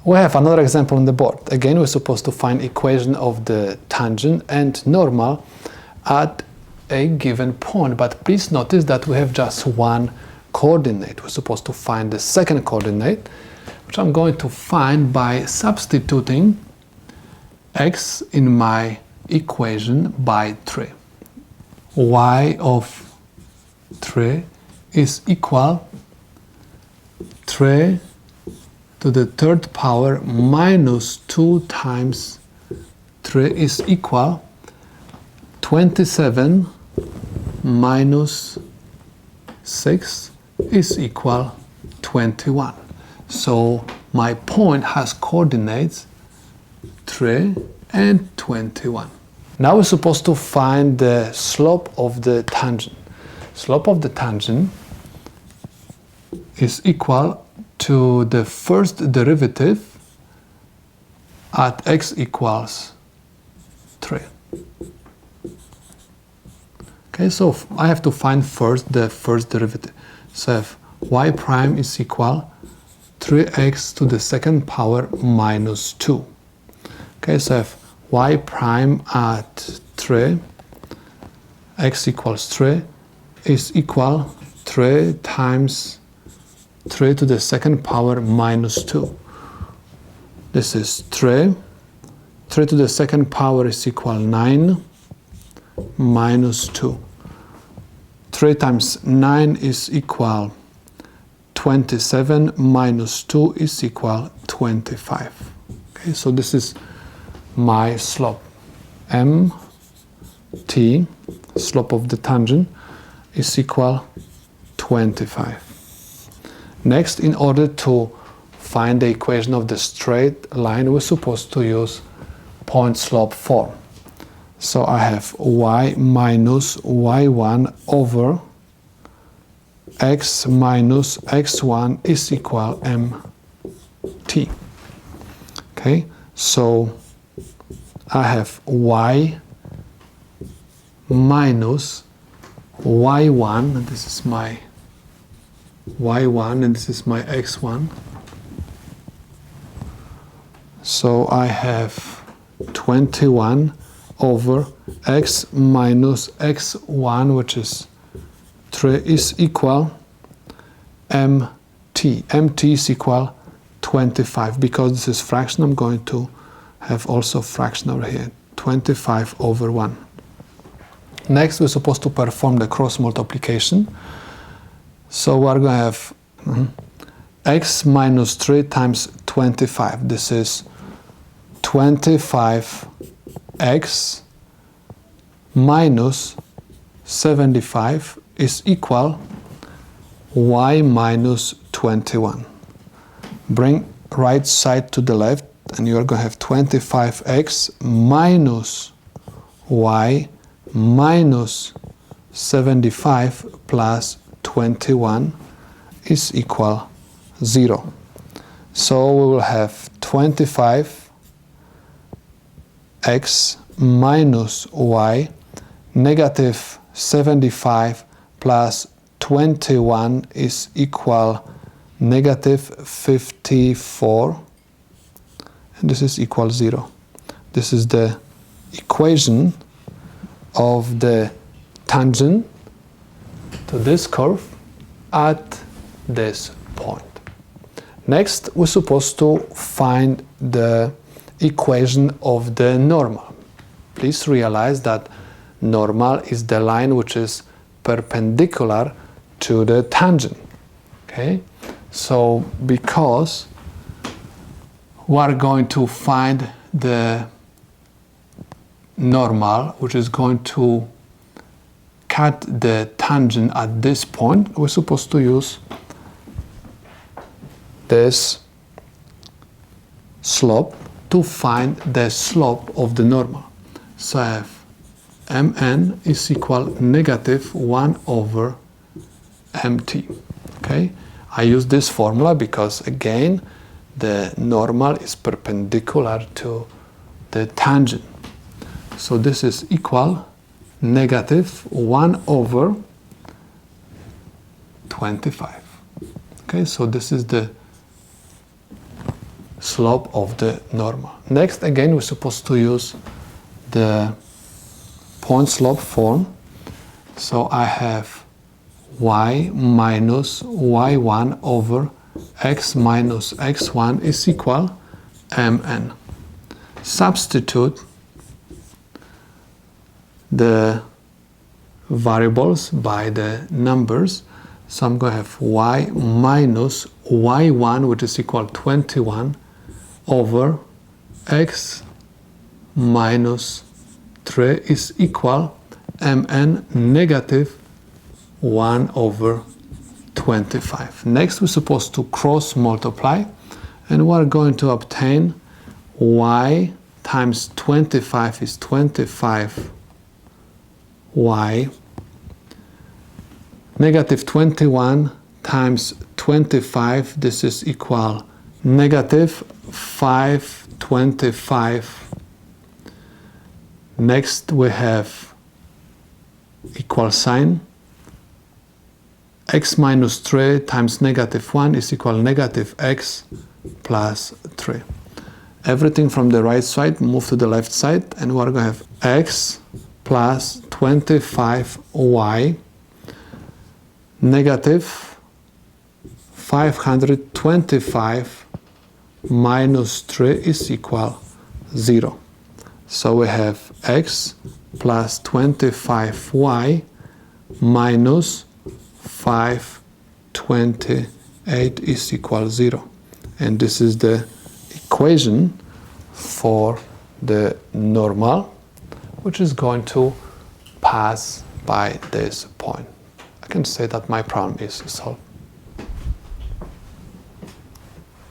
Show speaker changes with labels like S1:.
S1: We have another example on the board. Again, we're supposed to find equation of the tangent and normal at a given point. But please notice that we have just one coordinate. We're supposed to find the second coordinate, which I'm going to find by substituting x in my equation by 3. Y of 3 is equal 3 to the third power minus 2 times 3 is equal 27 minus 6 is equal 21. So my point has coordinates 3 and 21. Now we're supposed to find the slope of the tangent. Slope of the tangent is equal to the first derivative at x equals 3. Okay, so I have to find first the first derivative. So if y prime is equal 3x to the second power minus 2. Okay, so if y prime at 3, x equals 3, is equal 3 times 3 to the second power minus 2. This is 3. 3 to the second power is equal 9 minus 2. 3 times 9 is equal 27 minus 2 is equal 25. Okay, so this is my slope. MT, slope of the tangent, is equal 25. Next, in order to find the equation of the straight line, we're supposed to use point slope form. So I have y minus y1 over x minus x1 is equal mt. Okay, so I have y minus y1, and this is my y1 and this is my x1. So I have 21 over x minus x1, which is 3, is equal mt. mt is equal 25. Because this is fraction, I'm going to have also fraction over here, 25 over 1. Next, we're supposed to perform the cross multiplication. So we're going to have x minus 3 times 25. This is 25x minus 75 is equal y minus 21. Bring right side to the left and you're going to have 25x minus y minus 75 plus 21 is equal 0. So we will have 25x minus y negative 75 plus 21 is equal negative 54, and this is equal 0. This is the equation of the tangent to this curve at this point. Next, we're supposed to find the equation of the normal. Please realize that normal is the line which is perpendicular to the tangent. Okay? So because we are going to find the normal, which is going to cut the tangent at this point, we're supposed to use this slope to find the slope of the normal. So I have mn is equal negative 1 over mt. Okay? I use this formula because, again, the normal is perpendicular to the tangent. So this is equal negative 1 over 25. Okay, so this is the slope of the normal. Next, again, we're supposed to use the point slope form. So I have y minus y1 over x minus x1 is equal mn. Substitute the variables by the numbers. So I'm going to have y minus y1, which is equal 21, over x minus 3 is equal mn negative 1 over 25. Next, we're supposed to cross multiply, and we're going to obtain y times 25 is 25y, negative 21 times 25, this is equal negative 525. Next, we have equal sign. X minus 3 times negative 1 is equal negative x plus 3. Everything from the right side move to the left side, and we're going to have x plus 25y negative 525 minus 3 is equal 0. So we have x plus 25y minus 528 is equal 0. And this is the equation for the normal, which is going to pass by this point. I can say that my problem is solved.